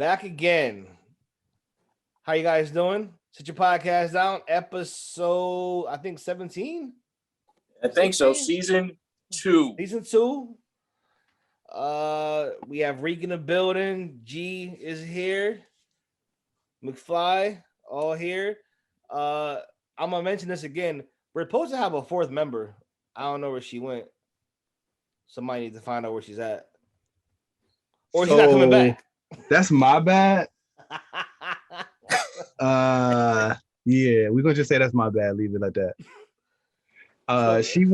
Back again. How you guys doing? Sit your podcast down. Episode, I think 17. I think so. Season 2. Season 2. We have Reek in the building. G is here. McFly, all here. I'm gonna mention this again. We're supposed to have a fourth member. I don't know where she went. Somebody needs to find out where she's at. Or she's not coming back. That's my bad. Yeah, we're gonna just say that's my bad. Leave it like that. She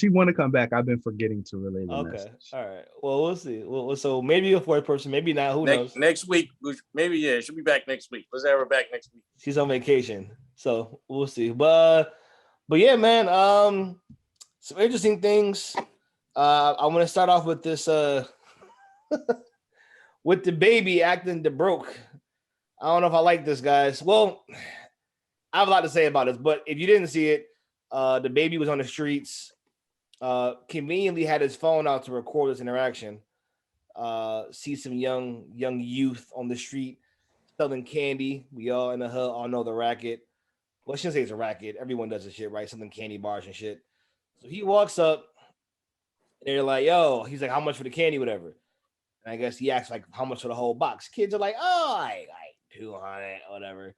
wanna come back. I've been forgetting to relay the message. All right. Well, we'll see. So maybe a fourth person, maybe not. Who knows? Next week, maybe she'll be back next week. Let's have her back next week. She's on vacation, so we'll see. But yeah, man. Some interesting things. I want to start off with this. With the baby acting the broke. I don't know if I like this, guys. Well, I have a lot to say about this, but if you didn't see it, the baby was on the streets, conveniently had his phone out to record this interaction. See some young youth on the street selling candy. We all in the hood all know the racket. Well, I shouldn't say it's a racket. Everyone does this shit, right? Something candy bars and shit. So he walks up, and they're like, yo, he's like, how much for the candy, whatever. And I guess he asks like, how much for the whole box? Kids are like, oh, I 200, whatever.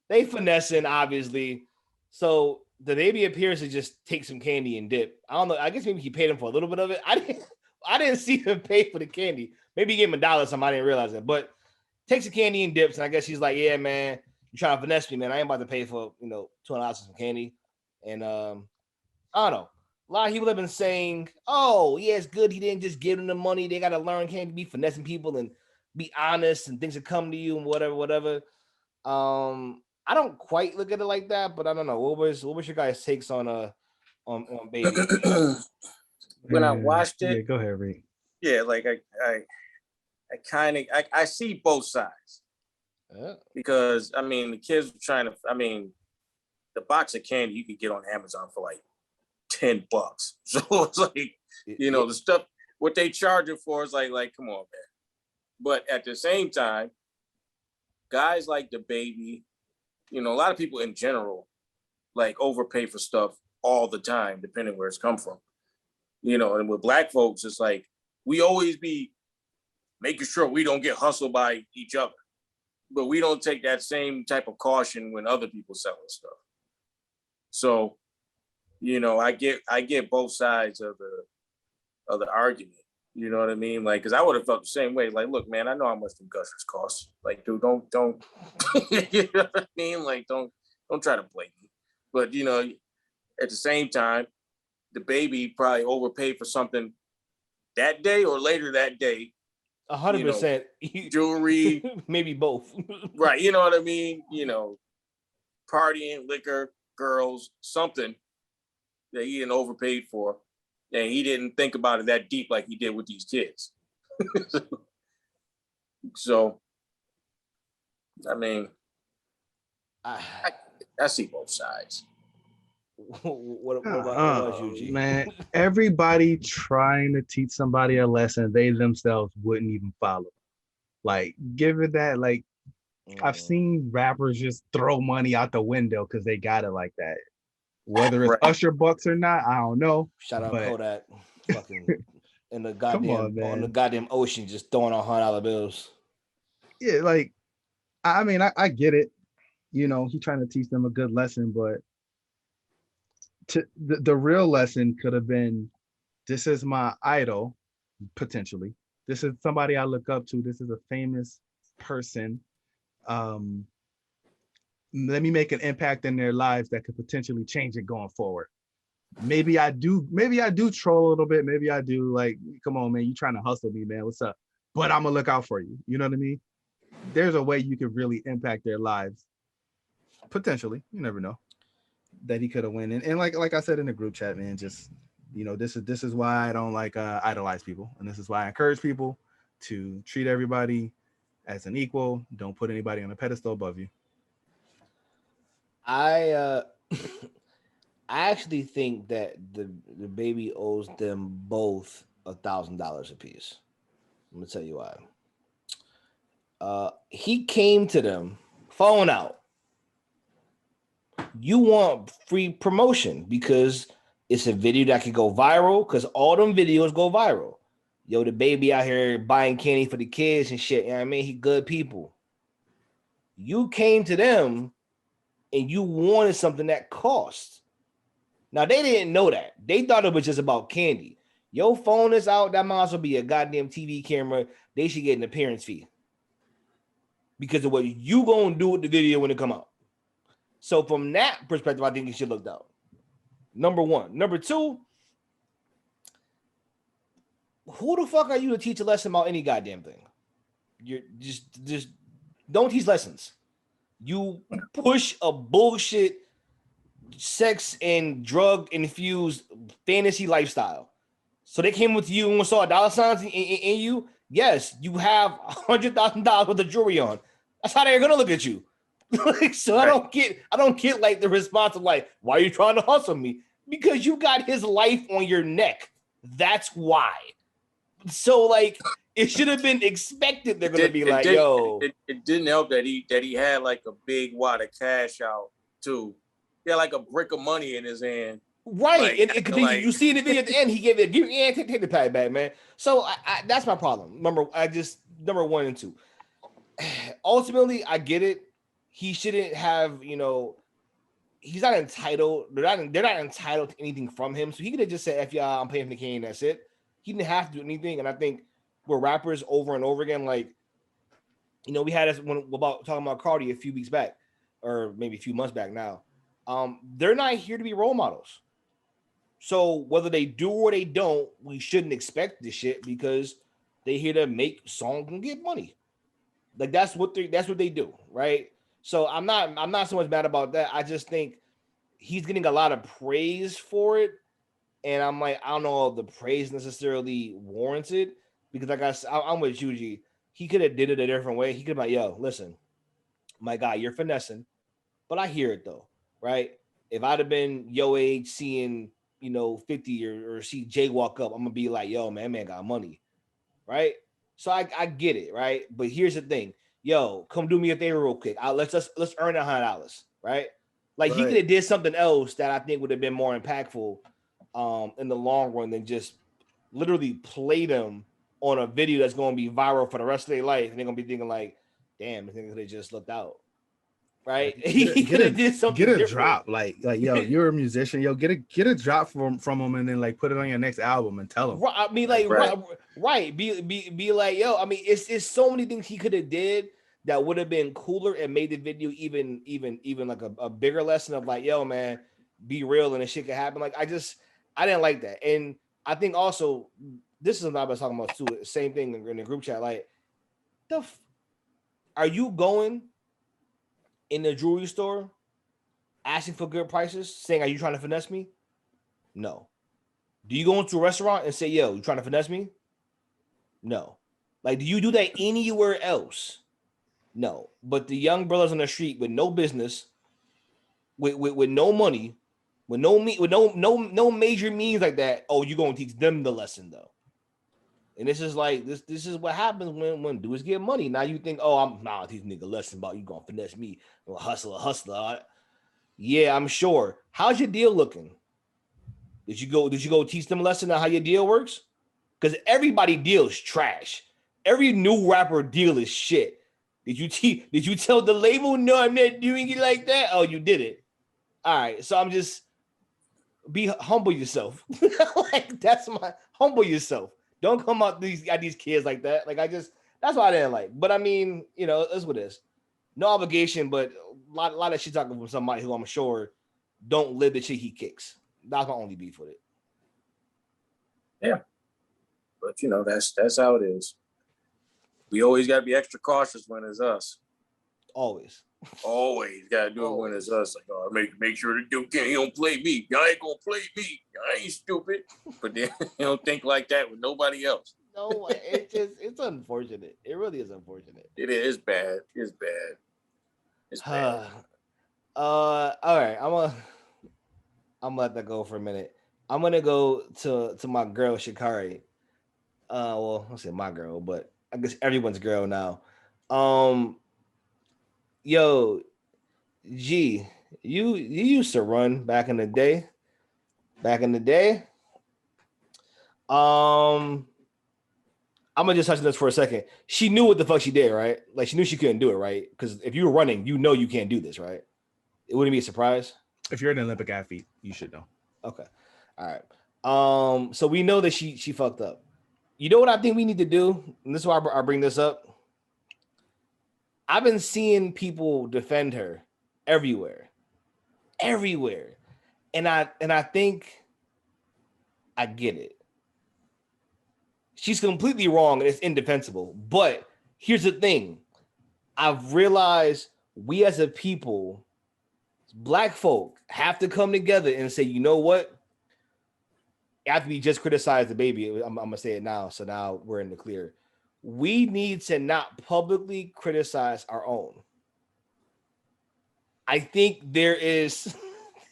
They finessing, obviously. So the baby appears to just take some candy and dip. I don't know. I guess maybe he paid him for a little bit of it. I didn't see him pay for the candy. Maybe he gave him $1 or something. I didn't realize it. But takes the candy and dips. And I guess he's like, yeah, man, you trying to finesse me, man. I ain't about to pay for, $200 for some candy. And I don't know. A lot of people have been saying, oh, yeah, it's good. He didn't just give them the money. They got to learn, can't be finessing people and be honest and things that come to you and whatever. I don't quite look at it like that, but I don't know. What was your guys' takes on Baby? When I watched it, yeah, go ahead, Reed. Yeah, like I see both sides. Yeah. Because I mean the kids were trying to, the box of candy you could get on Amazon for like $10. So it's like, the stuff what they charge it for is like come on, man. But at the same time, guys like the baby, a lot of people in general like overpay for stuff all the time, depending where it's come from. And with Black folks, it's like we always be making sure we don't get hustled by each other, but we don't take that same type of caution when other people selling stuff. So, I get both sides of the argument. You know what I mean? Like, because I would have felt the same way. Like, look, man, I know how much them gushers cost. Like, dude, don't, you know what I mean? Like, don't try to play me. But at the same time, the baby probably overpaid for something that day or later that day. 100%. Jewelry, maybe both. Right? You know what I mean? Partying, liquor, girls, something that he didn't overpaid for. And he didn't think about it that deep like he did with these kids. So, I see both sides. What about you, G? Man, everybody trying to teach somebody a lesson they themselves wouldn't even follow. Like, give it that. Like, I've seen rappers just throw money out the window because they got it like that. Whether it's Usher bucks or not, I don't know. Shout out Kodak, fucking in the goddamn ocean, just throwing out $100 bills. Yeah, like, I get it. He trying to teach them a good lesson, but the real lesson could have been, this is my idol, potentially. This is somebody I look up to. This is a famous person. Let me make an impact in their lives that could potentially change it going forward. Maybe I do troll a little bit. Maybe I do, like, come on, man, you trying to hustle me, man. What's up? But I'm gonna look out for you. You know what I mean? There's a way you could really impact their lives. Potentially. You never know. That he could have won. And like I said in the group chat, man, just, this is why I don't like idolize people. And this is why I encourage people to treat everybody as an equal. Don't put anybody on a pedestal above you. I actually think that the baby owes them both $1,000 a piece. I'm gonna tell you why. He came to them, phone out. You want free promotion because it's a video that can go viral because all them videos go viral. Yo, the baby out here buying candy for the kids and shit. You know what I mean? He good people. You came to them and you wanted something that cost. Now, they didn't know that. They thought it was just about candy. Your phone is out. That might as well be a goddamn TV camera. They should get an appearance fee because of what you going to do with the video when it come out. So from that perspective, I think you should look out. Number one. Number two, who the fuck are you to teach a lesson about any goddamn thing? You're just don't teach lessons. You push a bullshit sex and drug infused fantasy lifestyle. So they came with you and saw dollar signs in you. Yes, you have $100,000 worth of jewelry on. That's how they're gonna look at you. So I don't get like the response of like, why are you trying to hustle me? Because you got his life on your neck. That's why. So like it should have been expected. They're gonna be like, yo. It didn't help that he had like a big wad of cash out too. He had like a brick of money in his hand. Right, like, you see the video at the end. He gave it. Take the pad back, man. So I that's my problem. Number one and two. Ultimately, I get it. He shouldn't have. He's not entitled. They're not entitled to anything from him. So he could have just said, "F y'all, I'm paying for the cane." That's it. He didn't have to do anything. And I think we're rappers over and over again. Like, we had this about talking about Cardi a few weeks back, or maybe a few months back now. They're not here to be role models. So whether they do or they don't, we shouldn't expect this shit because they here to make songs and get money. Like that's what they do, right? So I'm not so much mad about that. I just think he's getting a lot of praise for it, and I'm like, I don't know if the praise necessarily warrants it because like I'm with Juji. He could have did it a different way. He could have been like, yo, listen, my guy, you're finessing, but I hear it though, right? If I'd have been your age seeing 50 or see Jay walk up, I'm gonna be like, yo, man got money, right? So I get it, right? But here's the thing, yo, come do me a favor real quick. Let's earn $100, right? Like he could have did something else that I think would have been more impactful in the long run than just literally play them on a video that's gonna be viral for the rest of their life, and they're gonna be thinking like, damn, I think could have just looked out. Right, he could have did something. Get a different. drop, like yo, you're a musician. Yo, get a drop from him, and then like put it on your next album and tell him. I mean, like, right. Be like, yo. I mean, it's so many things he could have did that would have been cooler and made the video even like a bigger lesson of like, yo, man, be real and this shit could happen. Like, I didn't like that, and I think also this is what I was talking about too. Same thing in the group chat. Like, are you going in the jewelry store asking for good prices, saying, are you trying to finesse me? No. Do you go into a restaurant and say, yo, you trying to finesse me? No. Like, do you do that anywhere else? No. But the young brothers on the street with no business, with no money, with no major means like that, oh, you gonna teach them the lesson though. And this is like this is what happens when dudes get money. Now you think, oh, I'm not teaching nigga lesson about you gonna finesse me, hustler. Yeah, I'm sure. How's your deal looking? Did you go teach them a lesson on how your deal works? Because everybody deals trash. Every new rapper deal is shit. Did you tell the label no, I'm not doing it like that? Oh, you did it. All right. So I'm just humble yourself. Like that's humble yourself. Don't come out these kids like that. Like that's what I didn't like. But I mean, that's what it is. No obligation, but a lot of shit talking from somebody who I'm sure don't live the shit he kicks. That's my only beef with it. Yeah, but that's how it is. We always gotta be extra cautious when it's us. Always gotta do it when it's us. Like, oh, make sure the dude he don't play me. Y'all ain't gonna play me. Y'all ain't stupid. But then you don't think like that with nobody else. No, it's unfortunate. It really is unfortunate. It is bad. It's bad. It's bad. All right. I'm gonna let that go for a minute. I'm gonna go to my girl Sha'Carri. Well, I'll say my girl, but I guess everyone's girl now. Um, yo, G, you used to run back in the day. Back in the day. Um, I'm gonna just touch on this for a second. She knew what the fuck she did, right? Like she knew she couldn't do it, right? Because if you were running, you know you can't do this, right? It wouldn't be a surprise. If you're an Olympic athlete, you should know. Okay. All right. So we know that she fucked up. You know what I think we need to do? And this is why I bring this up. I've been seeing people defend her everywhere. Everywhere. And I think I get it. She's completely wrong and it's indefensible. But here's the thing. I've realized we as a people, black folk, have to come together and say, you know what? After we just criticized the baby, I'm gonna say it now. So now we're in the clear. We need to not publicly criticize our own. I think there's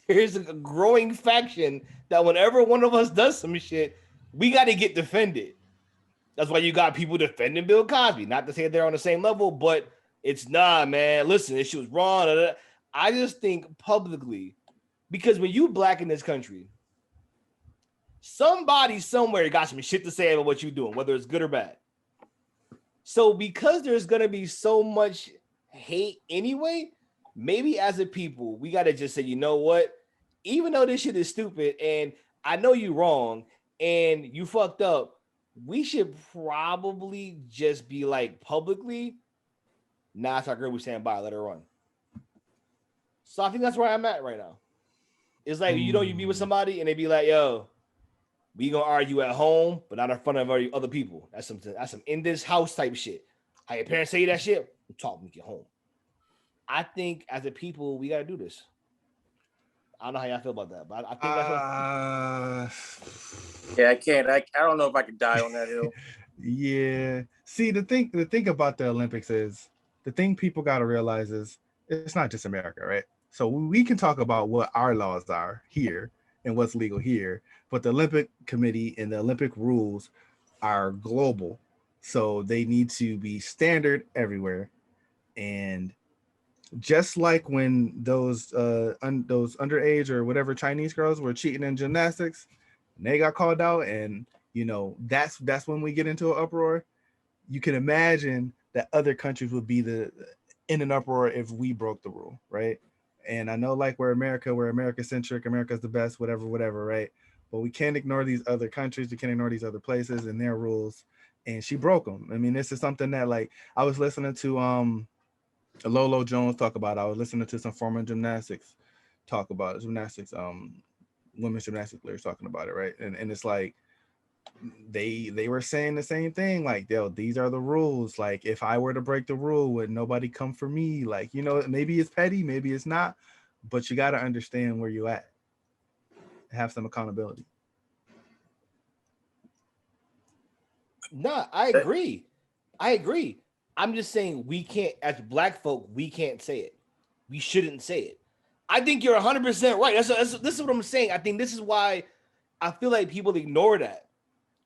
a growing faction that whenever one of us does some shit, we got to get defended. That's why you got people defending Bill Cosby. Not to say they're on the same level, but it's nah, man. Listen, this shit was wrong. I just think publicly, because when you black in this country, somebody somewhere got some shit to say about what you're doing, whether it's good or bad. So because there's gonna be so much hate anyway, maybe as a people, we gotta just say, you know what? Even though this shit is stupid and I know you wrong and you fucked up, we should probably just be like publicly, nah, it's our girl, we stand by, let her run. So I think that's where I'm at right now. It's like, you know, you be with somebody and they be like, yo, we gonna argue at home, but not in front of other people. That's some in this house type shit. How your parents say that shit, we'll talk when we get home. I think as a people, we gotta do this. I don't know how y'all feel about that, but I think that's what... Yeah, I can't. I don't know if I could die on that hill. Yeah. See, the thing about the Olympics is the thing people gotta realize is it's not just America, right? So we can talk about what our laws are here and what's legal here, but the Olympic Committee and the Olympic rules are global, so they need to be standard everywhere. And just like when those underage or whatever Chinese girls were cheating in gymnastics, and they got called out, and you know that's when we get into an uproar. You can imagine that other countries would be in an uproar if we broke the rule, right? And I know, like, we're America-centric, America's the best, whatever, right? But we can't ignore these other countries, we can't ignore these other places and their rules. And she broke them. I mean, this is something that, like, I was listening to Lolo Jones talk about. I was listening to some former gymnastics talk about it. Women's gymnastics players talking about it, right? And it's like they were saying the same thing, like, yo, these are the rules. Like, if I were to break the rule, would nobody come for me? Like, you know, maybe it's petty, maybe it's not, but you got to understand where you at. Have some accountability. No, I agree. I'm just saying we can't, as black folk, we can't say it. We shouldn't say it. I think you're 100% right. This is what I'm saying. I think this is why I feel like people ignore that.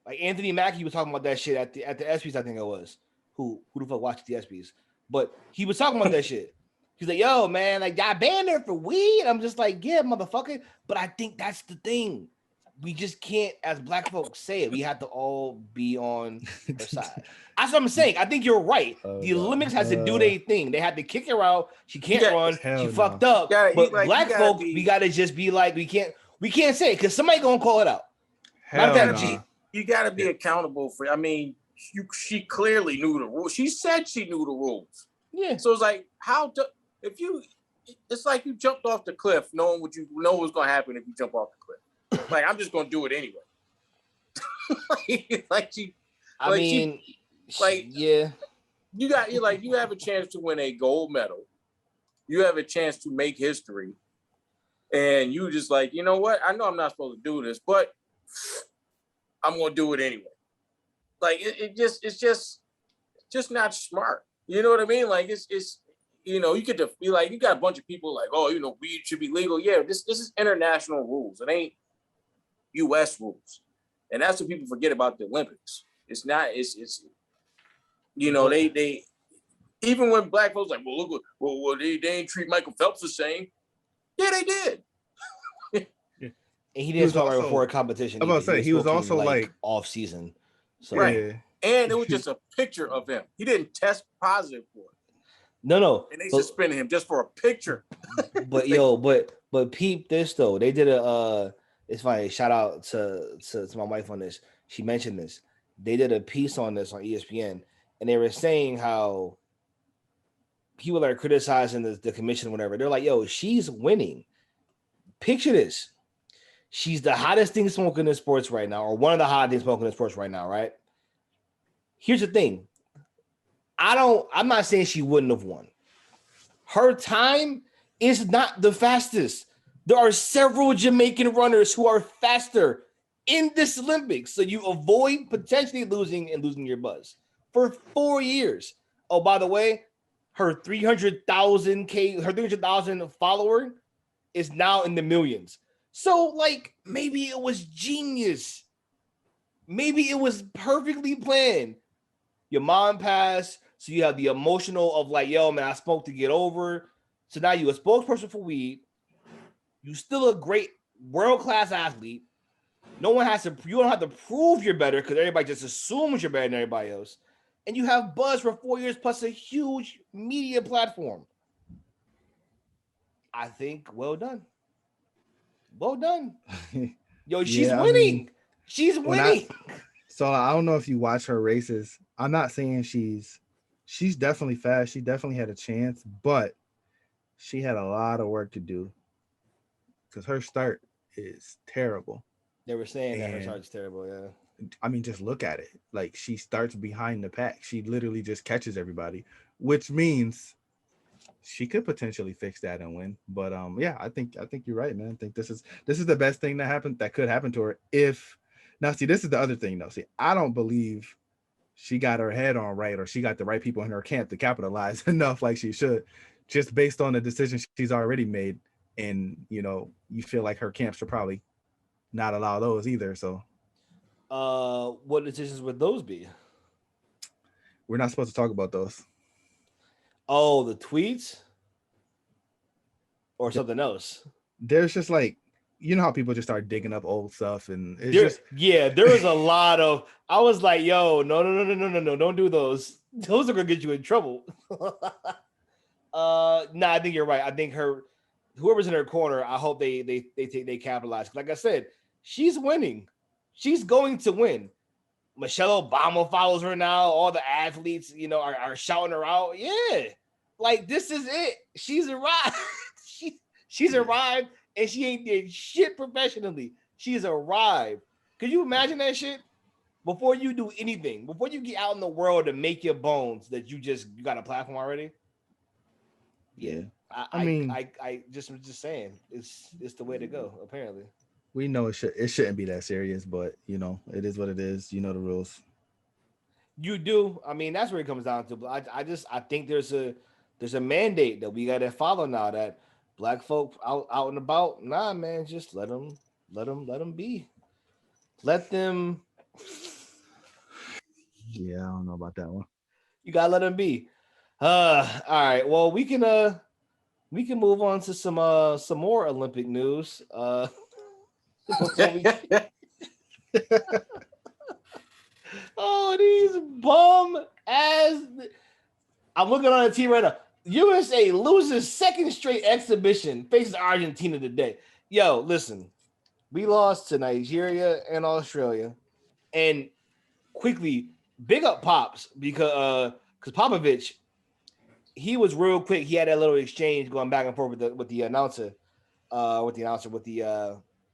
Like Anthony Mackie was talking about that shit at the ESPYs, I think it was. Who the fuck watched the ESPYs? But he was talking about that shit. He's like, yo, man, like, y'all banned her for weed. I'm just like, yeah, motherfucker. But I think that's the thing. We just can't, as black folks, say it. We have to all be on her side. That's what I'm saying. I think you're right. The Olympics has to do their thing. They had to kick her out. She can't run. She fucked up. But black folk, we gotta just be like, we can't say it because somebody gonna call it out. You gotta be accountable for. I mean, she clearly knew the rules. She said she knew the rules. Yeah. So it's like, it's like you jumped off the cliff, knowing what was gonna happen if you jump off the cliff. Like, I'm just gonna do it anyway. Yeah. You have a chance to win a gold medal. You have a chance to make history, and you just like, you know what? I know I'm not supposed to do this, but I'm gonna do it anyway. Like, it's just not smart. You know what I mean? Like, it's you know, you get to be like, you got a bunch of people like, oh, you know, weed should be legal. Yeah, this is international rules. It ain't U.S. rules, and that's what people forget about the Olympics. It's not. It's you know, they Even when black folks like, well, look, well, they ain't treat Michael Phelps the same. Yeah, they did. And he didn't talk right before a competition. I'm about to say he was also like off season. So right. Yeah. And it was just a picture of him. He didn't test positive for it. No. And they suspended him just for a picture. But peep this though. They did it's funny. Shout out to my wife on this. She mentioned this. They did a piece on this on ESPN, and they were saying how people are criticizing the commission, whatever. They're like, yo, she's winning. Picture this. She's the hottest thing smoking in sports right now, or one of the hottest things smoking in sports right now, right? Here's the thing. I'm not saying she wouldn't have won. Her time is not the fastest. There are several Jamaican runners who are faster in this Olympics. So you avoid potentially losing your buzz for 4 years. Oh, by the way, her 300,000 follower is now in the millions. So like maybe it was genius. Maybe it was perfectly planned. Your mom passed, so you have the emotional of like, yo, man, I smoked to get over. So now you're a spokesperson for weed. You still a great world-class athlete. You don't have to prove you're better because everybody just assumes you're better than everybody else. And you have buzz for 4 years plus a huge media platform. I think well done. Well done. Yo, she's winning. She's winning. So I don't know if you watch her races. I'm not saying she's definitely fast. She definitely had a chance, but she had a lot of work to do because her start is terrible. They were saying that her start's terrible, yeah. I mean, just look at it. Like she starts behind the pack. She literally just catches everybody, which means she could potentially fix that and win. But yeah, I think you're right, man. I think this is the best thing that could happen to her. Now, see, this is the other thing, though. See, I don't believe she got her head on right or she got the right people in her camp to capitalize enough like she should, just based on the decision she's already made. And, you know, you feel like her camp should probably not allow those either. So what decisions would those be? We're not supposed to talk about those. Oh, the tweets? Or something else? There's just like, you know how people just start digging up old stuff and there was a lot of, I was like, yo, no, don't do those. Those are gonna get you in trouble. I think you're right. I think whoever's in her corner, I hope they capitalize. Like I said, she's winning. She's going to win. Michelle Obama follows her now. All the athletes, you know, are shouting her out. Yeah, like this is it. She's arrived. she's arrived. And she ain't did shit professionally. She's arrived. Could you imagine that shit? Before you do anything, before you get out in the world to make your bones, that you got a platform already? Yeah. I mean, I just was just saying, it's the way to go, apparently. We know it shouldn't be that serious, but you know, it is what it is. You know the rules. You do. I mean, that's where it comes down to. But I think there's a mandate that we gotta follow now that Black folk out and about, nah, man, just let them be. Let them. Yeah, I don't know about that one. You gotta let them be. All right. Well, we can move on to some more Olympic news. Oh, these bum ass. I'm looking on the team right now. USA loses second straight exhibition, faces Argentina today. Yo, listen, we lost to Nigeria and Australia. And quickly, big up Pops because Popovich, he was real quick. He had that little exchange going back and forth with the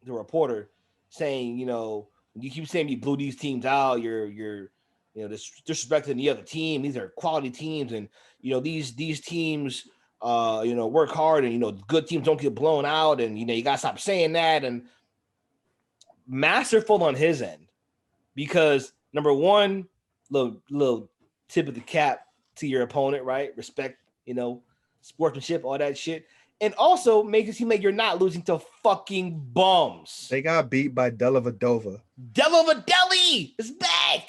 reporter, saying, you know, you keep saying you blew these teams out, you're disrespecting the other team. These are quality teams, and you know these teams work hard, and you know good teams don't get blown out, and you know you gotta stop saying that. And masterful on his end, because number one, little tip of the cap to your opponent, right? Respect, sportsmanship, all that shit. And also make it seem like you're not losing to fucking bums. They got beat by Dellavedova. Dellavedeli is back.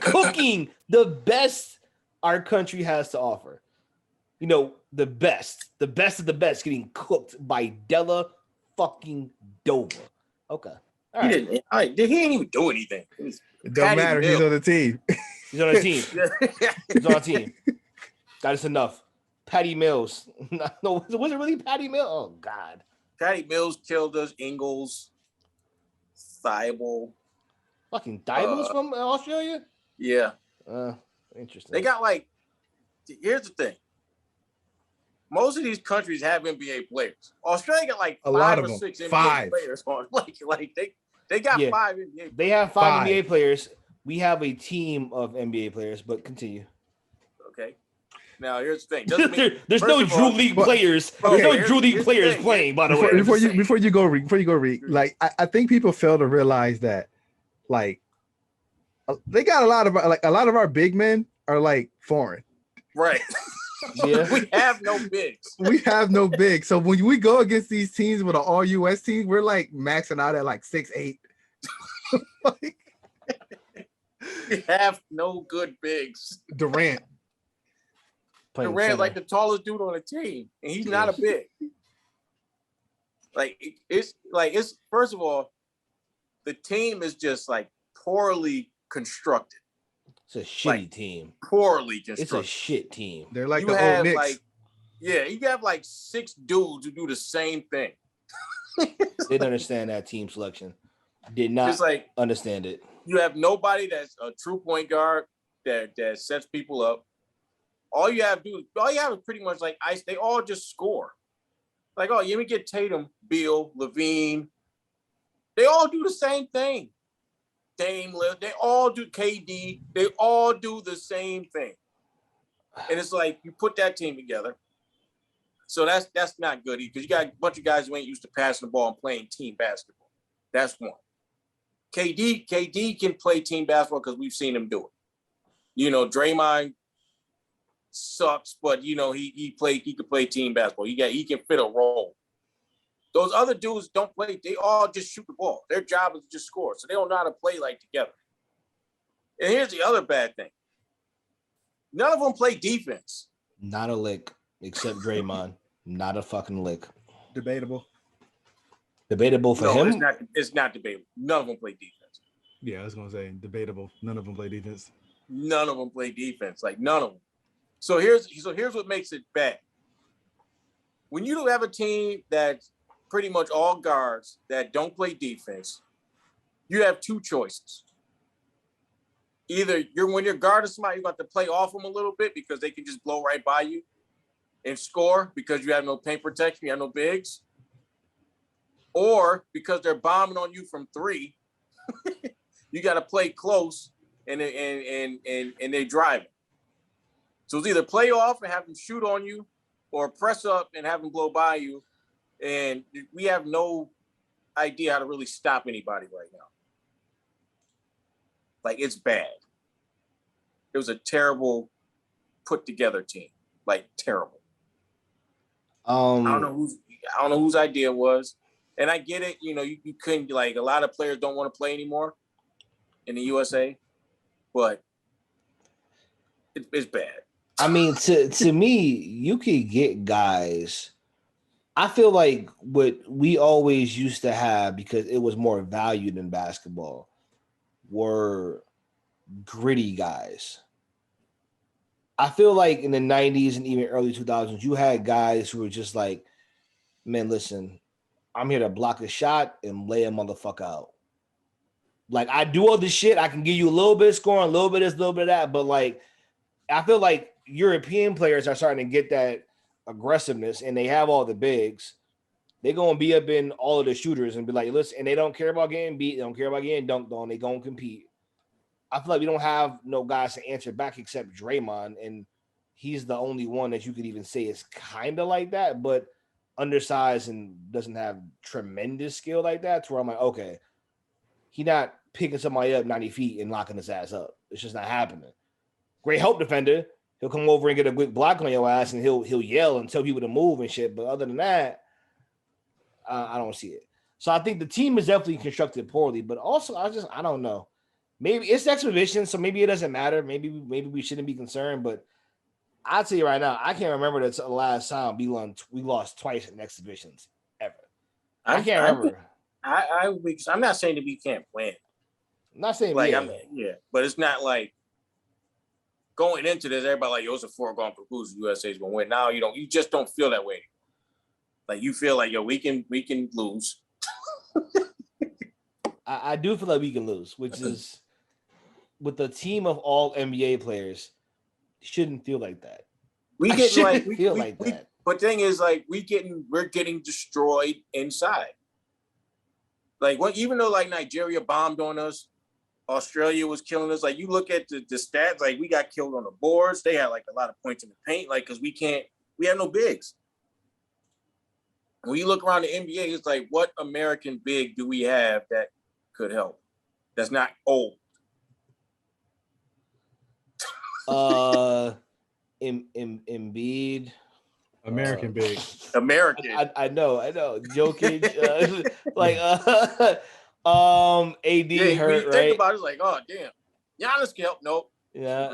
Cooking the best our country has to offer. you know, the best of the best getting cooked by Della fucking Dover. Okay. All right. He didn't even do anything. It don't matter. He's on the team. He's on the team. He's on the team. That is enough. Patty Mills. No, was it really Patty Mills? Oh, God. Patty Mills killed us. Ingalls. Thibault. Fucking Thibault's from Australia? Yeah. Interesting. They got like, here's the thing. Most of these countries have NBA players. Australia got like five or six NBA players on. Like they got 5 NBA players. They have five NBA players. We have a team of NBA players, but continue. Okay. Now here's the thing. There's no Drew League players. There's no Drew League players playing. By the way, before you go, Reek, like I think people fail to realize that, like, they got a lot of our big men are like foreign. Right. Yeah. We have no bigs. We have no bigs. So when we go against these teams with an all US team, we're like maxing out at like 6'8". Like, we have no good bigs. Durant like the tallest dude on the team, and he's not a big. It's first of all, the team is just like poorly constructed. It's a shitty team. Poorly constructed. It's a shit team. They're like the old Knicks. You have like 6 dudes who do the same thing. Didn't understand that team selection. Did not understand it. You have nobody that's a true point guard that sets people up. All you have is pretty much like ice. They all just score. Like, oh, you get Tatum, Beal, Levine. They all do the same thing. Dame, they all do KD. They all do the same thing. And it's like you put that team together. So that's not good because you got a bunch of guys who ain't used to passing the ball and playing team basketball. That's one. KD can play team basketball because we've seen him do it. You know, Draymond sucks, but you know he could play team basketball. He can fit a role. Those other dudes don't play. They all just shoot the ball. Their job is to just score. So they don't know how to play like together. And here's the other bad thing. None of them play defense. Not a lick, except Draymond. Not a fucking lick. Debatable. Debatable for him? It's not debatable. None of them play defense. Yeah, I was going to say debatable. None of them play defense. None of them play defense. Like, none of them. So here's what makes it bad. When you have a team that's pretty much all guards that don't play defense, you have 2 choices. Either when you're guarding somebody, you got to play off them a little bit because they can just blow right by you and score because you have no paint protection, you have no bigs. Or because they're bombing on you from 3, you got to play close and they drive it. So it's either play off and have them shoot on you or press up and have them blow by you. And we have no idea how to really stop anybody right now. Like, it's bad. It was a terrible put together team. Like, terrible. I don't know whose idea it was. And I get it, you know, you couldn't, like, a lot of players don't want to play anymore in the USA, but it's bad. I mean, to me, you could get guys. I feel like what we always used to have, because it was more valued in basketball, were gritty guys. I feel like in the 90s and even early 2000s, you had guys who were just like, man, listen, I'm here to block a shot and lay a motherfucker out. Like, I do all this shit. I can give you a little bit of scoring, a little bit of this, a little bit of that. But, like, I feel like European players are starting to get that aggressiveness, and they have all the bigs. They're going to be up in all of the shooters and be like, listen, and they don't care about getting beat. They don't care about getting dunked on. They're going to compete. I feel like we don't have no guys to answer back except Draymond, and he's the only one that you could even say is kind of like that, but undersized and doesn't have tremendous skill like that, to where I'm like, okay, he's not picking somebody up 90 feet and locking his ass up. It's just not happening. Great help defender. He'll come over and get a quick block on your ass, and he'll yell and tell people to move and shit. But other than that, I don't see it. So I think the team is definitely constructed poorly. But also, I don't know. Maybe it's exhibition, so maybe it doesn't matter. Maybe we shouldn't be concerned. But I'll tell you right now, I can't remember the last time we lost twice in exhibitions ever. I can't remember. I'm not saying that we can't win. I'm not saying like but it's not like going into this, everybody like, yo, it's a foregone conclusion. USA's gonna win. Now you just don't feel that way. Like you feel like, yo, we can lose. I do feel like we can lose, which is with a team of all NBA players, shouldn't feel like that. We feel like that. But thing is, like, we're getting destroyed inside. Like, even though like Nigeria bombed on us, Australia was killing us. Like, you look at the stats, like we got killed on the boards. They had like a lot of points in the paint, like because we have no bigs. When you look around the NBA, it's like, what American big do we have that could help? That's not old. Embiid. American big. American. I know. Jokic. AD hurt, right? Think about it, it's like, oh damn, Giannis can help. Nope. Yeah.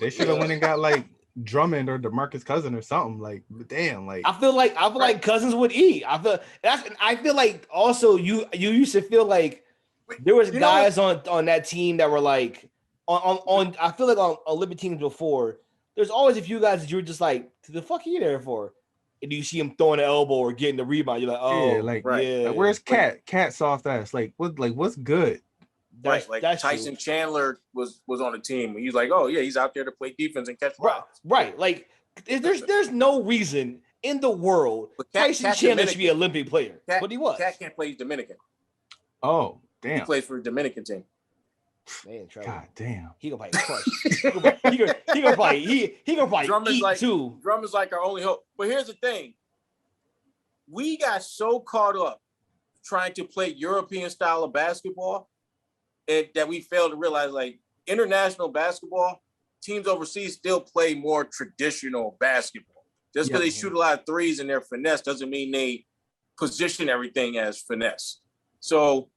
They should have went and got like Drummond or DeMarcus Cousins or something. Like, damn. Like, I feel like Cousins would eat. I feel like also you used to feel like there was guys on that team that were like on I feel like on Olympic teams before. There's always a few guys that you were just like, the fuck are you there for? And you see him throwing an elbow or getting the rebound, you're like, oh, yeah, like, right. Yeah. Like, where's Cat? Cat soft ass. What's good? Right, like Tyson Chandler was on the team. He's like, oh yeah, he's out there to play defense and catch balls. Right, like there's no reason in the world Tyson Chandler should be an Olympic player, but he was. Cat can't play Dominican. Oh damn, he plays for the Dominican team. Man, God damn, he gonna probably crush. he gonna probably eat too. Drummond's like our only hope. But here's the thing: we got so caught up trying to play European style of basketball that we failed to realize, like, international basketball teams overseas still play more traditional basketball. Just because they shoot a lot of threes and they're finesse doesn't mean they position everything as finesse. So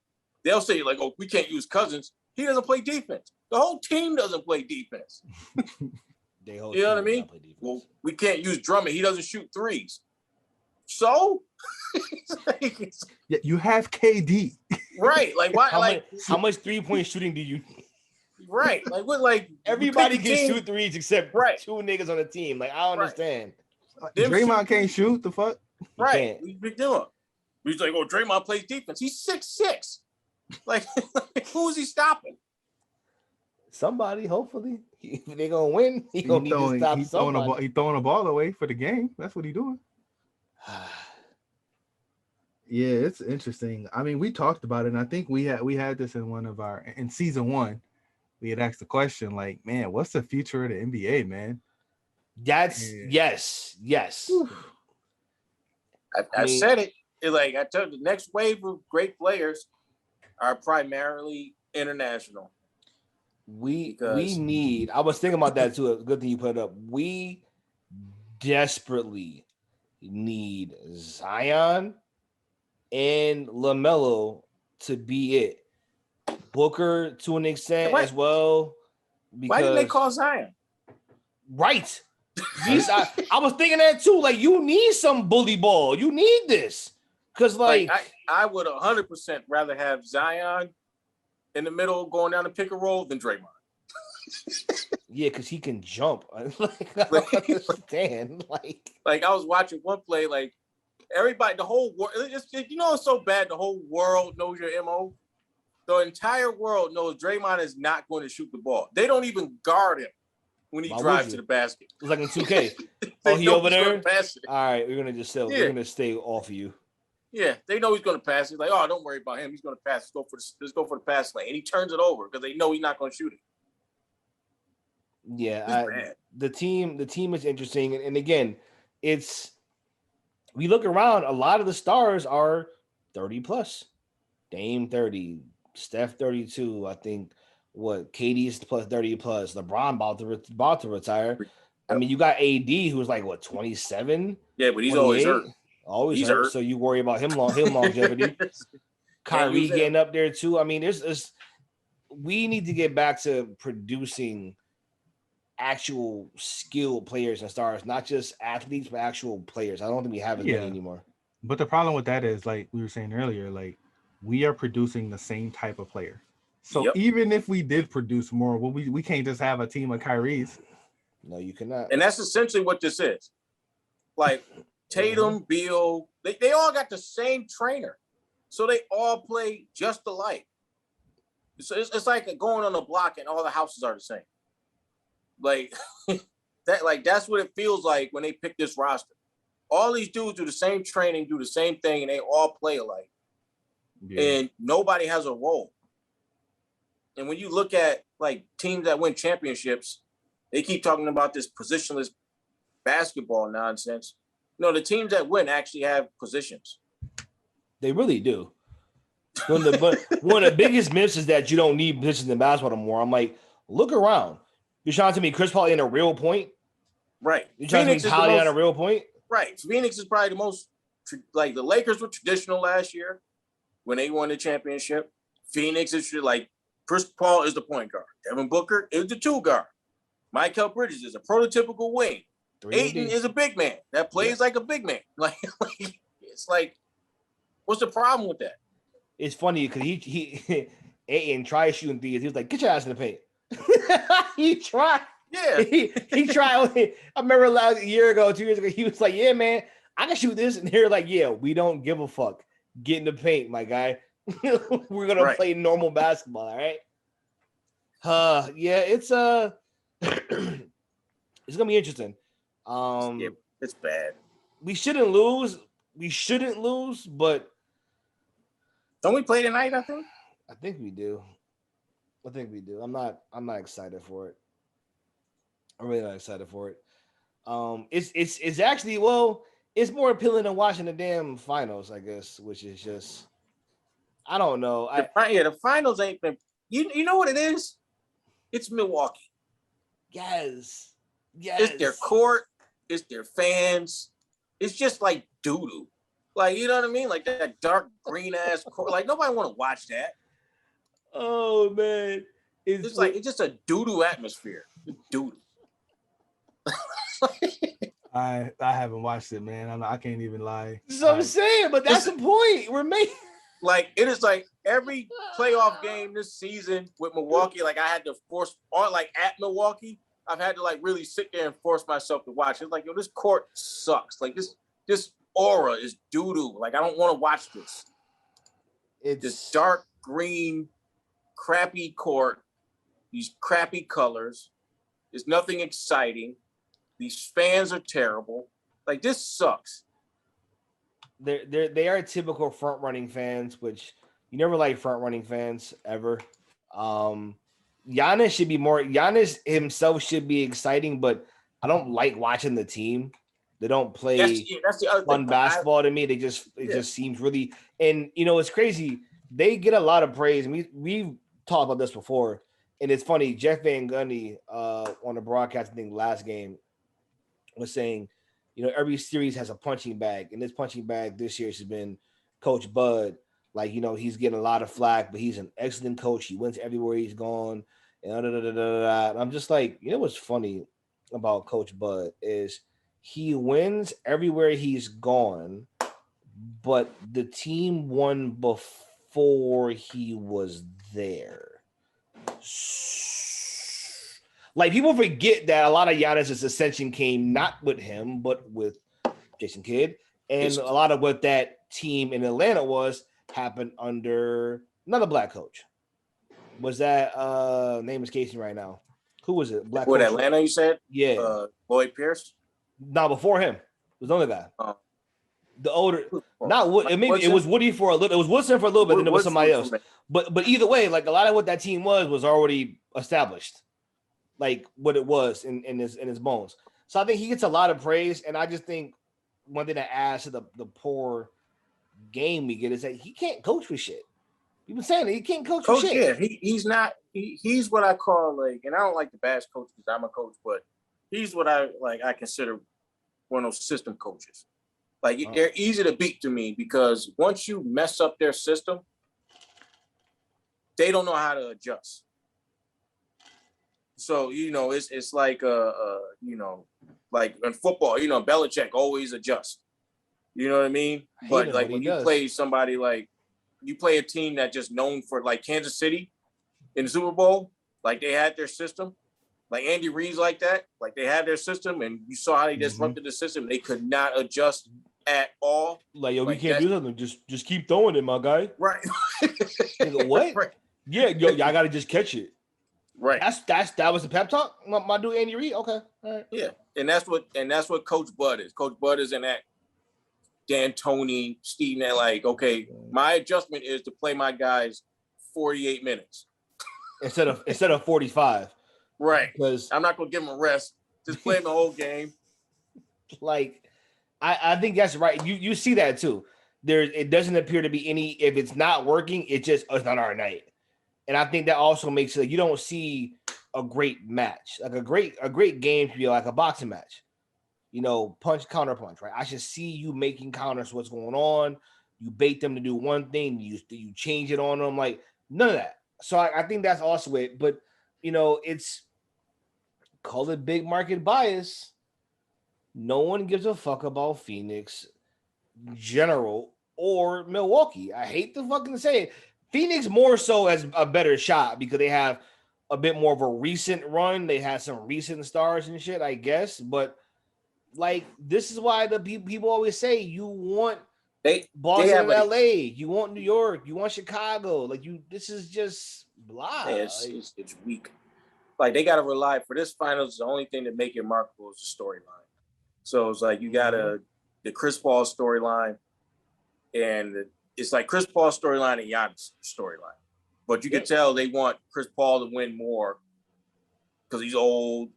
they'll say, like, oh, we can't use Cousins. He doesn't play defense. The whole team doesn't play defense. You know what I mean? Well, we can't use Drummond. He doesn't shoot threes. So? Yeah, you have KD. Right. Like, why? How much 3-point shooting do you need? Right. Like, what? Like, everybody can shoot threes except two niggas on the team. Like, I don't understand. Draymond can't shoot. The fuck? Right. What we doing? He's like, oh, Draymond plays defense. He's 6'6". Like, who is he stopping? Somebody, hopefully. If they're gonna win, he's gonna need to stop somebody. He's throwing a ball away for the game. That's what he's doing. Yeah, it's interesting. I mean, we talked about it, and I think we had this in season 1. We had asked the question, like, man, what's the future of the NBA, man? That's yes. I said it. It's like I told you, the next wave of great players are primarily international. We need. I was thinking about that too. A good thing you put it up. We desperately need Zion and LaMelo to be it. Booker to an extent as well. Why didn't they call Zion? Right. I was thinking that too. Like, you need some bully ball. You need this. Because, like I would 100% rather have Zion in the middle going down the pick and roll than Draymond. Yeah, because he can jump. Like, I don't understand. Like, I was watching one play, like, everybody, the whole world, it's so bad, the whole world knows your MO. The entire world knows Draymond is not going to shoot the ball. They don't even guard him when he drives to the basket. It's like in 2K. Oh, he over there? All right, we're going to just we're going to stay off of you. Yeah, they know he's going to pass. He's like, oh, don't worry about him. He's going to pass. Let's go for the pass lane. And he turns it over because they know he's not going to shoot it. Yeah, the team is interesting. And again, we look around, a lot of the stars are 30 plus. Dame 30, Steph 32. I think KD's plus 30 plus. LeBron about to retire. I mean, you got AD who's like 27. Yeah, but he's always hurt. Always hurt. So you worry about him longevity. Kyrie getting up there too. I mean, we need to get back to producing actual skilled players and stars, not just athletes, but actual players. I don't think we have as many anymore. But the problem with that is, like we were saying earlier, like we are producing the same type of player. So even if we did produce more, well, we can't just have a team of Kyrie's. No, you cannot. And that's essentially what this is. Like Tatum, Beal, they all got the same trainer. So they all play just alike. So it's like going on a block and all the houses are the same. Like that's what it feels like when they pick this roster. All these dudes do the same training, do the same thing, and they all play alike. Yeah. And nobody has a role. And when you look at like teams that win championships, they keep talking about this positionless basketball nonsense. No, the teams that win actually have positions. They really do. One of the biggest myths is that you don't need positions in basketball anymore. I'm like, look around. You're trying to me Chris Paul in a real point? Right. You're trying to me Paul on a real point? Right. Phoenix is probably the most, like the Lakers were traditional last year when they won the championship. Phoenix is like, Chris Paul is the point guard. Devin Booker is the 2 guard. Michael Bridges is a prototypical wing. Ayton is a big man that plays like a big man. Like it's like, what's the problem with that? It's funny because he Ayton tried shooting threes. He was like, "Get your ass in the paint." He tried. Yeah, he tried. I remember a year ago, 2 years ago, he was like, "Yeah, man, I can shoot this," and they're like, "Yeah, we don't give a fuck. Get in the paint, my guy. We're gonna play normal basketball, all right?" Yeah, it's it's gonna be interesting. It's bad. We shouldn't lose, but don't we play tonight? I think we do. I'm not excited for it. I'm really not excited for it. It's actually, well, it's more appealing than watching the damn finals, I guess, which is just, I don't know. The finals ain't been. You know what it is? It's Milwaukee. Yes. It's their court. It's their fans. It's just like doo-doo. Like, you know what I mean? Like that dark green ass court. Like nobody want to watch that. Oh man. It's just a doo-doo atmosphere. Doo-doo. I haven't watched it, man. I can't even lie. That's what I'm saying, but that's the point. We're making like it is like every playoff game this season with Milwaukee, like I had to force or like at Milwaukee, I've had to like really sit there and force myself to watch. It's like, yo, this court sucks. Like this aura is doo-doo. Like I don't want to watch this. It's this dark green, crappy court, these crappy colors. There's nothing exciting. These fans are terrible. Like this sucks. They are typical front running fans, which you never like front running fans ever. Giannis himself should be exciting, but I don't like watching the team. They don't play that's the other fun thing. basketball to me. It just seems really, and you know, it's crazy. They get a lot of praise, and we've talked about this before. And it's funny, Jeff Van Gundy on the broadcast, I think last game, was saying, you know, every series has a punching bag, and this punching bag this year has been Coach Bud. Like, you know, he's getting a lot of flack, but he's an excellent coach. He wins everywhere he's gone. And I'm just like, you know what's funny about Coach Bud is he wins everywhere he's gone, but the team won before he was there. Like, people forget that a lot of Giannis' ascension came not with him, but with Jason Kidd. And a lot of what that team in Atlanta happened under another black coach. Was that name is Casey right now? Who was it? Black coach. Atlanta, you said? Yeah. Lloyd Pierce? No, before him. It was another guy. The older, not Wood. It was Woody for a little. It was Woodson for a little bit, then it was somebody else. But either way, like a lot of what that team was already established, like what it was in his bones. So I think he gets a lot of praise, and I just think one thing that adds to the poor game we get is that he can't coach for shit. You've been saying that he can't coach for shit. Yeah, he's not. He's what I call like, and I don't like the bash coach because I'm a coach, but he's what I consider one of those system coaches. Like they're easy to beat to me because once you mess up their system, they don't know how to adjust. So it's like like in football, Belichick always adjusts. You know what I mean? But like when you play somebody like you play a team that just known for like Kansas City in the Super Bowl, like they had their system, like Andy Reid's like that, like they had their system, and you saw how they disrupted the system. They could not adjust at all. Like, yo, we can't do something. Just keep throwing it, my guy. Right. What? Right. Yeah, yo, y'all gotta just catch it. Right. That was the pep talk. My dude Andy Reid. Okay. All right. Yeah, and that's what Coach Bud is. Coach Bud is in that Dan Tony, Steve, that like, okay, my adjustment is to play my guys 48 minutes instead of 45. Right. Because I'm not gonna give them a rest. Just play them the whole game. Like, I think that's right. You see that too. It doesn't appear to be any. If it's not working, it's not our night. And I think that also makes it you don't see a great match. Like a great game should be like a boxing match. Punch, counter punch, right? I should see you making counters, what's going on. You bait them to do one thing, you change it on them, like none of that. So I think that's also it. But it's call it big market bias. No one gives a fuck about Phoenix, General, or Milwaukee. I hate to fucking say it. Phoenix more so as a better shot because they have a bit more of a recent run. They had some recent stars and shit, I guess. But like, this is why the people always say you want Boston and LA, you want New York, you want Chicago. Like this is just blah. It's weak. Like they got to rely for this finals. The only thing that make it marketable is the storyline. So it's like you got the Chris Paul storyline, and it's like Chris Paul storyline and Giannis storyline. But you can tell they want Chris Paul to win more because he's old.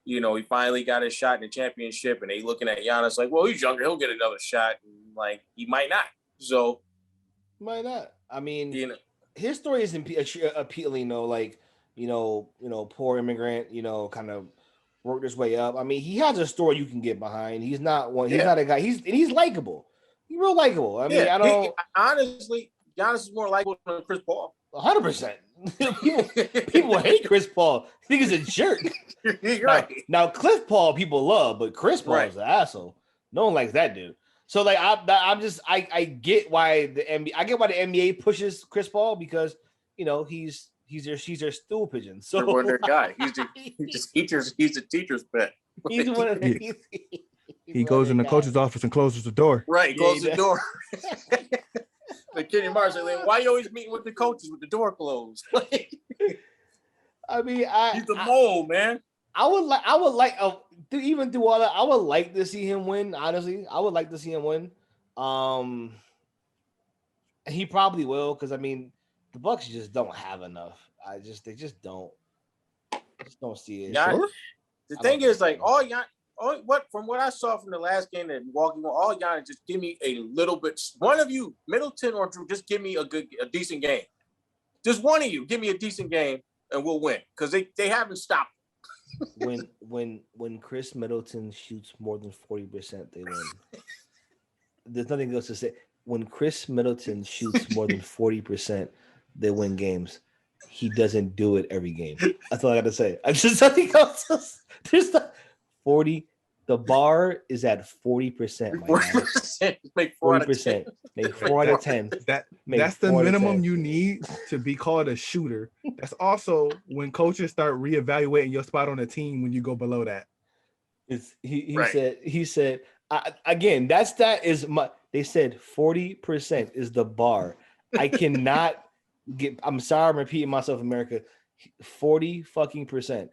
He finally got his shot in the championship, and they looking at Giannis like, well, he's younger, he'll get another shot. And like he might not. So might not. I mean, his story isn't appealing though. Like poor immigrant. Kind of worked his way up. I mean, he has a story you can get behind. He's not one. He's not a guy. He's likable. He's real likable. I mean, I don't honestly. Giannis is more likable than Chris Paul. 100%. People hate Chris Paul. I think he's a jerk. You're right. Now, Cliff Paul people love, but Chris Paul is an asshole. No one likes that dude. So like I get why the NBA pushes Chris Paul because he's their stool pigeon. So they're one of their guy. He's the teacher's pet. He's one of the, he goes in the coach's office and closes the door. Right, closes the door. Like Kenny Martin, like, why you always meeting with the coaches with the door closed? I mean, he's the mole, man. I would like even through all that, I would like to see him win. Honestly, I would like to see him win. He probably will because I mean, the Bucks just don't have enough. They just don't. I just don't see it. Sure. The thing is, like, from what I saw from the last game that Milwaukee won, all y'all just give me a little bit. One of you, Middleton or Drew, just give me a decent game. Just one of you, give me a decent game, and we'll win because they haven't stopped. When Chris Middleton shoots more than 40%, they win. There's nothing else to say. When Chris Middleton shoots more than 40%, they win games. He doesn't do it every game. That's all I got to say. I just nothing else. There's the 40. The bar is at 40%. 40%. Make 40%. Make 4 out of 10. That's the minimum you need to be called a shooter. That's also when coaches start reevaluating your spot on the team when you go below that. He said again, they said 40% is the bar. I cannot get, I'm sorry, I'm repeating myself, America. 40 fucking percent.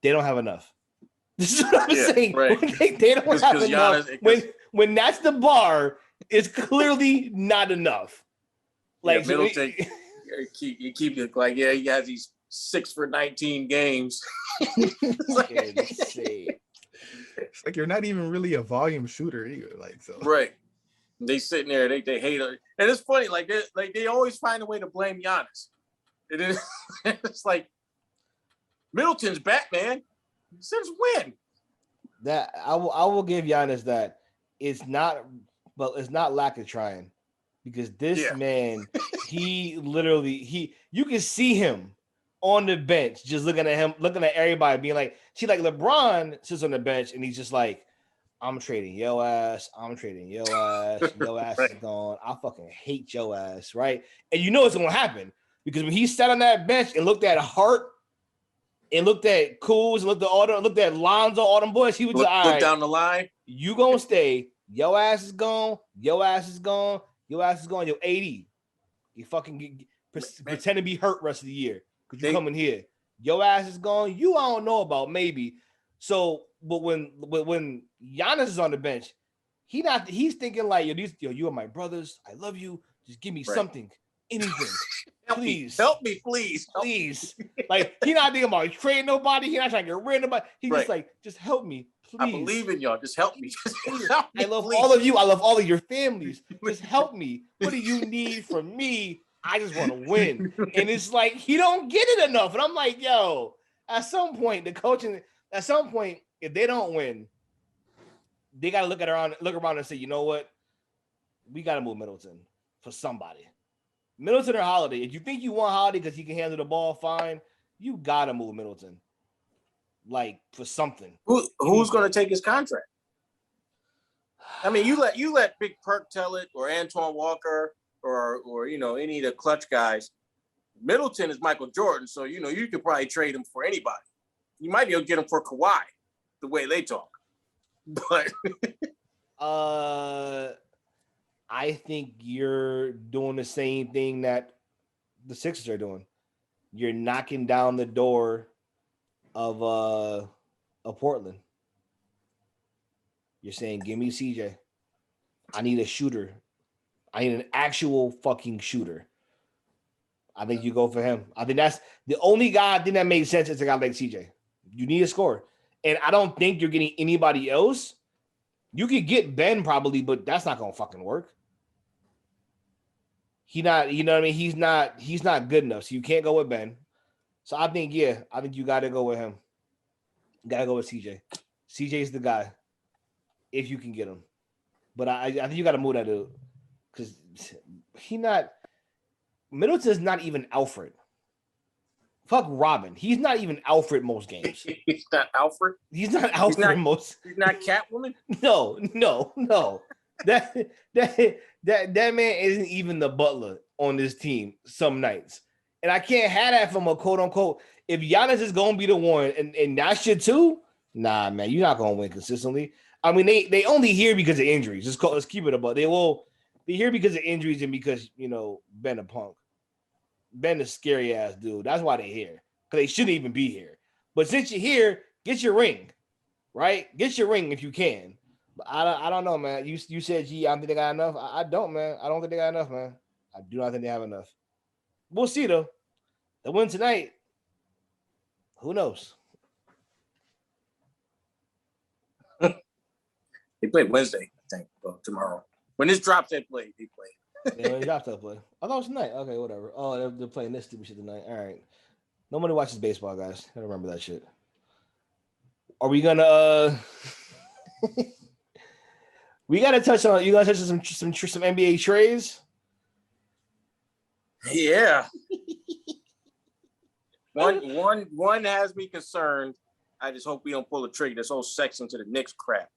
They don't have enough. This is what I'm saying. Right. They don't have enough. When that's the bar, it's clearly not enough. Like Middleton, you keep it like he has these 6 for 19 games. It's like you're not even really a volume shooter either. Like so. Right. They sitting there, they hate it. And it's funny, they always find a way to blame Giannis. It is it's like Middleton's back, man. Since when? That I will give Giannis that it's not lack of trying because this man, he literally you can see him on the bench, just looking at him, looking at everybody, being like, see, like LeBron sits on the bench and he's just like, I'm trading your ass. I'm trading your ass. Your ass Right. is gone. I fucking hate your ass, right? And you know it's gonna happen because when he sat on that bench and looked at Hart and looked at Kuz and looked at Lonzo, all them boys, he was like, all Look right, down the line. you gonna stay. Your ass is gone. Your ass is gone. Your ass is gone. You're 80. You fucking pretend to be hurt rest of the year because you coming here. Your ass is gone. You I don't know about maybe. So, but when Giannis is on the bench, he's thinking like, you are my brothers. I love you. Just give me something, anything. Please. Help me, please. Please. Like, he not thinking about trading nobody. He not trying to get rid of nobody. He's just like, just help me, please. I believe in y'all. Just help me. Just help me, I love please. all of you. I love all of your families. Just help me. What do you need from me? I just want to win. And it's like, he don't get it enough. And I'm like, yo, at some point, the coaching, if they don't win, they got to look around and say, you know what? We got to move Middleton for somebody. Middleton or Holiday. If you think you want Holiday because he can handle the ball fine, you got to move Middleton. Like, for something. Who's going to take his contract? I mean, you let Big Perk tell it, or Antoine Walker, or any of the clutch guys. Middleton is Michael Jordan, so you could probably trade him for anybody. You might be able to get him for Kawhi, the way they talk. But I think you're doing the same thing that the Sixers are doing. You're knocking down the door of Portland. You're saying, give me CJ. I need a shooter. I need an actual fucking shooter. I think you go for him. I think that's the only guy I think that makes sense is a guy like CJ. You need a scorer. And I don't think you're getting anybody else. You could get Ben probably, but that's not gonna fucking work. He not, you know what I mean? He's not good enough. So you can't go with Ben. So I think you gotta go with him. You gotta go with CJ. CJ's the guy. If you can get him. But I think you gotta move that dude. Because Middleton's not even Alfred. Fuck Robin. He's not even Alfred most games. He's not Alfred. He's not Alfred most. He's not Catwoman. No. That man isn't even the butler on this team some nights. And I can't have that from a quote unquote. If Giannis is gonna be the one and that shit too, nah, man, you're not gonna win consistently. I mean, they only here because of injuries. Let's keep it about. They're here because of injuries and because Ben a punk. Ben a scary ass dude. That's why they're here. Because they shouldn't even be here. But since you're here, get your ring. Right? Get your ring if you can. But I don't know, man. You said, gee, I don't think they got enough. I don't, man. I don't think they got enough, man. I do not think they have enough. We'll see, though. They win tonight. Who knows? They play Wednesday, I think, tomorrow. When this drops, they play. Yeah, when it drops, they play. I thought it was tonight. Okay, whatever. Oh, they're playing this stupid shit tonight. All right. Nobody watches baseball, guys. I remember that shit. Are we gonna? We gotta touch on. You gotta touch on some NBA trades. Yeah. One has me concerned. I just hope we don't pull a trigger. This whole Sexton to the Knicks crap.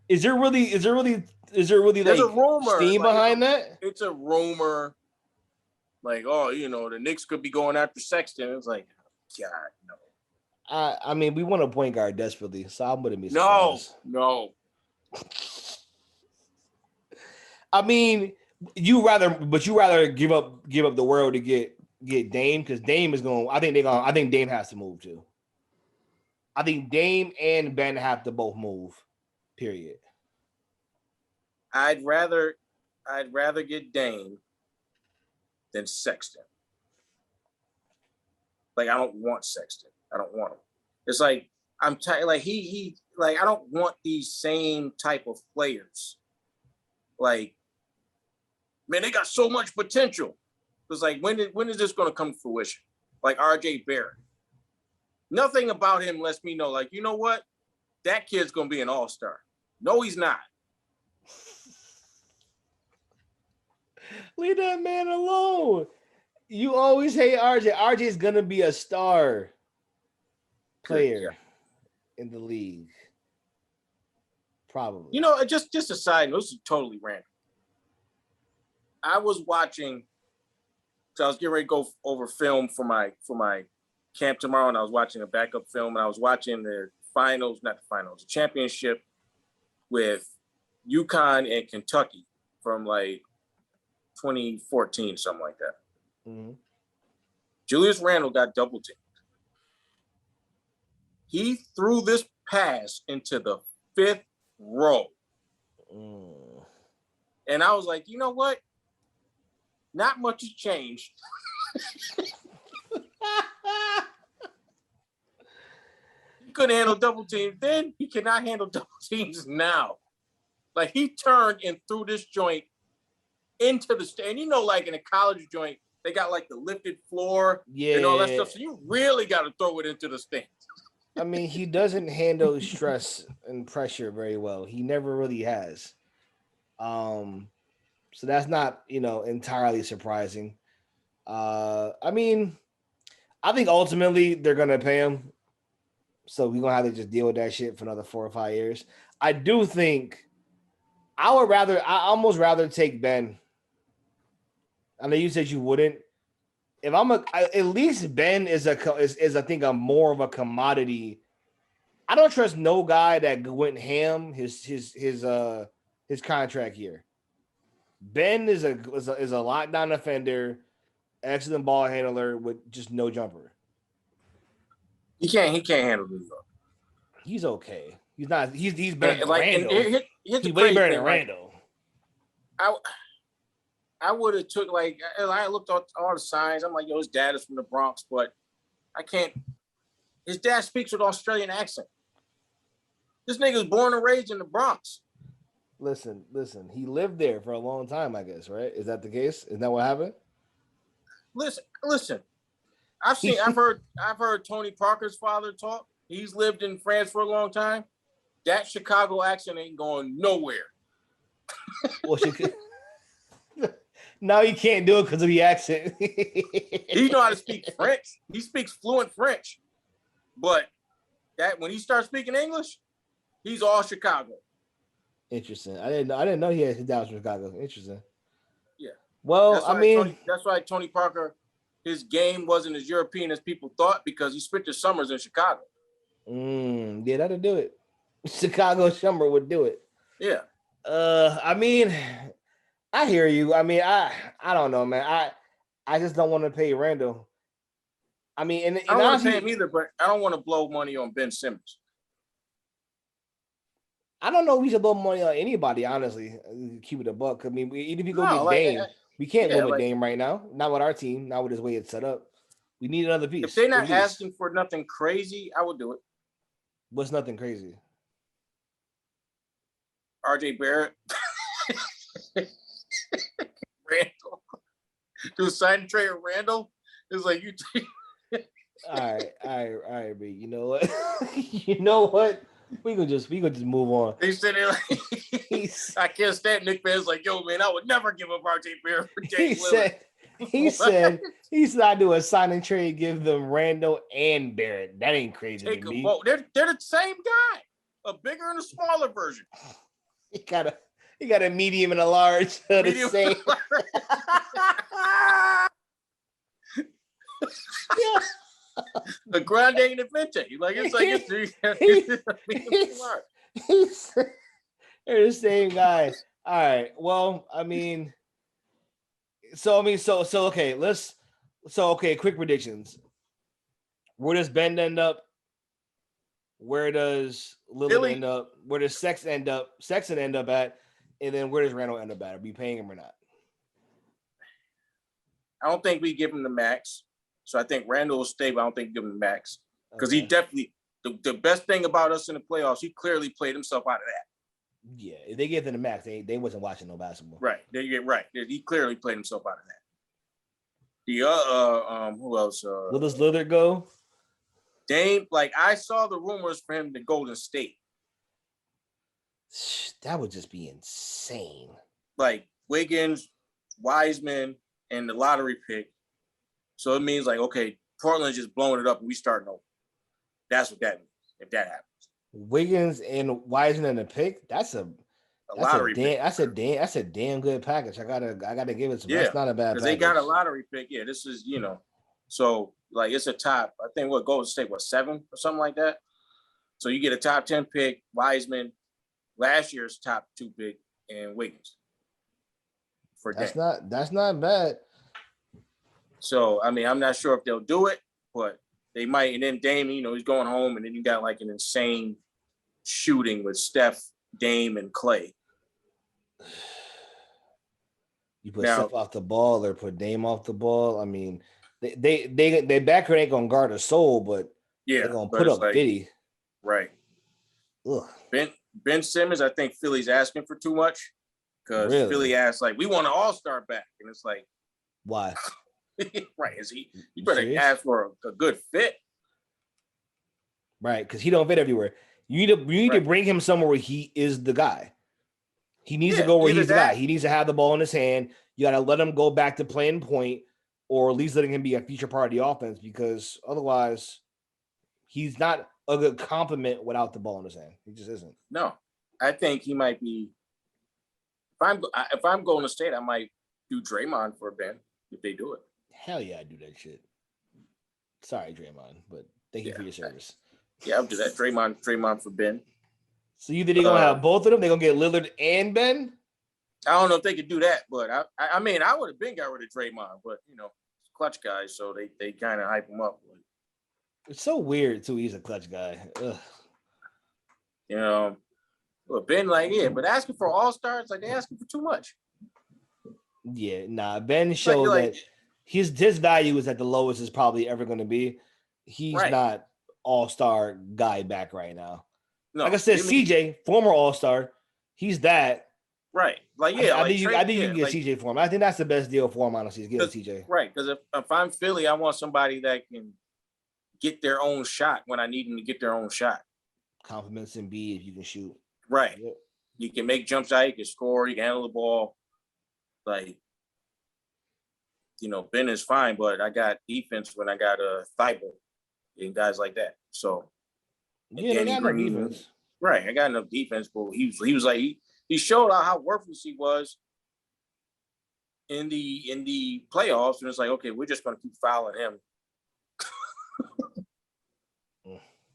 Is there really There's like a rumor steam behind that? It's a rumor. Like, the Knicks could be going after Sexton. It's like, God, no. I mean, we want a point guard desperately, so I'm gonna be surprised. No. I mean, you rather give up the world to get Dame because Dame is going. I think Dame has to move too. I think Dame and Ben have to both move. Period. I'd rather get Dame than Sexton. Like, I don't want Sexton. I don't want him. It's like I'm tired. Like he like I don't want these same type of players. Like, man, they got so much potential. It's like when is this going to come to fruition? Like RJ Barrett. Nothing about him lets me know. Like, you know what? That kid's going to be an all-star. No, he's not. Leave that man alone. You always hate RJ. RJ is gonna be a star player in the league. Probably. You know, just a side note, this is totally random. I was watching, so I was getting ready to go over film for my camp tomorrow, and I was watching a backup film, and I was watching the championship with UConn and Kentucky from like 2014, something like that. Mm-hmm. Julius Randle got double teamed. He threw this pass into the 5th row. And I was like, you know what? Not much has changed. He couldn't handle double teams then. He cannot handle double teams now. Like, he turned and threw this joint into the stand. You know, like in a college joint, they got like the lifted floor and all that stuff. So you really got to throw it into the stand. I mean, he doesn't handle stress and pressure very well. He never really has. So that's not, entirely surprising. I mean, I think ultimately they're gonna pay him. So we're gonna have to just deal with that shit for another 4 or 5 years. I do think I almost rather take Ben. I know you said you wouldn't. If at least Ben is I think a more of a commodity. I don't trust no guy that went ham his contract here. Ben is a lockdown offender, excellent ball handler with just no jumper. He can't handle New York. He's okay. He's not. He's better than Randall. He's way better than Randall. I would have took I looked at all the signs. I'm like, yo, his dad is from the Bronx, but I can't. His dad speaks with Australian accent. This nigga's born and raised in the Bronx. Listen. He lived there for a long time, I guess, right? Is that the case? Is that what happened? Listen. I've heard Tony Parker's father talk. He's lived in France for a long time. That Chicago accent ain't going nowhere. Well, now he can't do it because of the accent. He know how to speak French. He speaks fluent French. But that when he starts speaking English, he's all Chicago. Interesting. I didn't know he had his dad from Chicago. Interesting. Yeah. Well, that's why Tony Parker, his game wasn't as European as people thought because he spent his summers in Chicago. Yeah, that'll do it. Chicago summer would do it. Yeah. I mean, I hear you. I mean, I don't know, man. I just don't want to pay Randall. I mean, and I don't want to pay him either, but I don't want to blow money on Ben Simmons. I don't know if we should blow money on anybody, honestly. Keep it a buck. I mean, even if you go get Dame, we can't win with Dame right now. Not with our team. Not with his way it's set up. We need another piece. If they're not asking for nothing crazy, I would do it. What's nothing crazy? RJ Barrett. Randall. Do a sign and trade with Randall. It's like you. All right, B. You know what? We could just move on. They said it like I can't stand Nick Man's like, yo, man, I would never give up RJ Barrett for Dame Lillard. He said I do a sign and trade, give them Randall and Barrett. That ain't crazy to me. They're the same guy, a bigger and a smaller version. He got a medium and a large. The same. Yeah. The grande and the vente. They're the same guy. All right. Well, I mean, okay. Quick predictions. Where does Ben end up? Where does Lillard end up? Where does Sexton end up at? And then where does Randall end up at? Are we paying him or not? I don't think we give him the max. So I think Randall will stay, but I don't think we give him the max. Because he definitely, the best thing about us in the playoffs, he clearly played himself out of that. Yeah, if they gave him the max, they wasn't watching no basketball. Right. Right. He clearly played himself out of that. Who else? Where does Lillard go? Dame, I saw the rumors for him to Golden State. That would just be insane. Wiggins, Wiseman, and the lottery pick. So it means like, okay, Portland's just blowing it up and we starting over. That's what that means if that happens. Wiggins and Wiseman in the pick. That's a lottery pick. That's a damn good package. I gotta give it some. Yeah, that's not a bad because package. they got a lottery pick. Yeah, this is so like it's a top. I think what Golden State 7 or something like that. So you get a top 10 pick, Wiseman, last year's top 2 pick, and Wiggins. That's not bad. So I mean, I'm not sure if they'll do it, but they might. And then Dame, he's going home, and then you got like an insane shooting with Steph, Dame, and Clay. You put Steph off the ball or put Dame off the ball. I mean, they backer ain't gonna guard a soul, but they're gonna put up 50. Right. Ugh. Ben Simmons, I think Philly's asking for too much because Philly asked like, we want an all-star back, and it's like, why? Right? Is he? You better ask for a good fit. Right, because he don't fit everywhere. You need to bring him somewhere where he is the guy. He needs to go where he's the guy. He needs to have the ball in his hand. You got to let him go back to playing point, or at least letting him be a feature part of the offense, because otherwise he's not a good complement without the ball in his hand. He just isn't. No, I think he might be. If I'm going to State, I might do Draymond for Ben if they do it. Hell yeah, I do that shit. Sorry, Draymond, but thank you for your service. Yeah, I'll do that. Draymond for Ben. So you think they're gonna have both of them? They're gonna get Lillard and Ben? I don't know if they could do that, but I mean, I would have been got rid of Draymond, but clutch guys, so they kind of hype him up. It's so weird too. He's a clutch guy. Ugh. But Ben, but asking for all-stars, like, they asking for too much. Yeah, nah. Ben showed that his value is at the lowest it's probably ever going to be. He's not all-star guy back right now. No, like I said, CJ, former all-star, he's that. Right. Like, yeah. I think you can get CJ for him. I think that's the best deal for him, honestly, is getting CJ. Right, because if I'm Philly, I want somebody that can get their own shot when I need them to get their own shot. Compliments and B if you can shoot. Right. Yep. You can make jump shot, you can score, you can handle the ball. Like, Ben is fine, but I got defense when I got a Thibault and guys like that. So yeah, they got enough defense. Right. I got enough defense, but he was like he showed out how worthless he was in the playoffs, and it's like, okay, we're just gonna keep fouling him.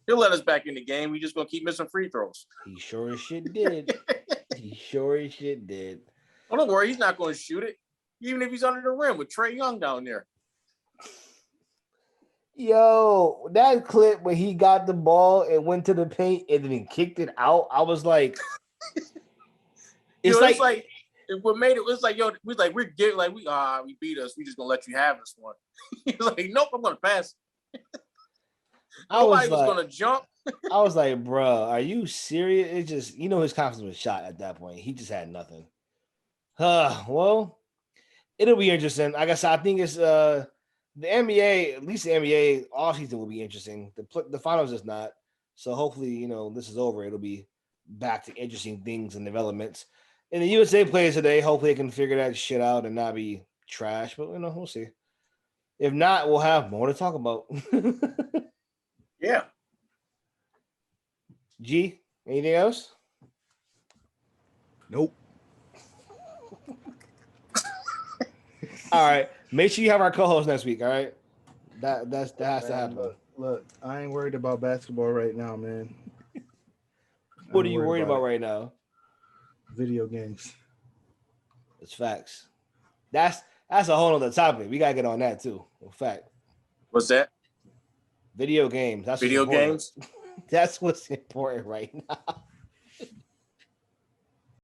He'll let us back in the game. We just gonna keep missing free throws. He sure as shit did. Oh, don't worry, he's not going to shoot it, even if he's under the rim with Trae Young down there. Yo, that clip when he got the ball and went to the paint and then he kicked it out, I was like, it's like what made it was like, yo, we beat us. We just gonna let you have this one. He's like, nope, I'm gonna pass. Nobody was gonna jump. I was like, bro, are you serious? It just, his confidence was shot at that point. He just had nothing. Well, it'll be interesting. Like I said, I think it's the NBA, at least the NBA offseason will be interesting. The finals is not. So hopefully, this is over. It'll be back to interesting things and developments. And the USA plays today. Hopefully they can figure that shit out and not be trash. But we'll see. If not, we'll have more to talk about. Yeah. G, anything else? Nope. All right. Make sure you have our co-host next week. All right. That has to happen. Look, I ain't worried about basketball right now, man. What are you worried about right now? Video games. It's facts. That's a whole other topic. We gotta get on that too. In fact. What's that? Video games. That's video games. That's what's important right now.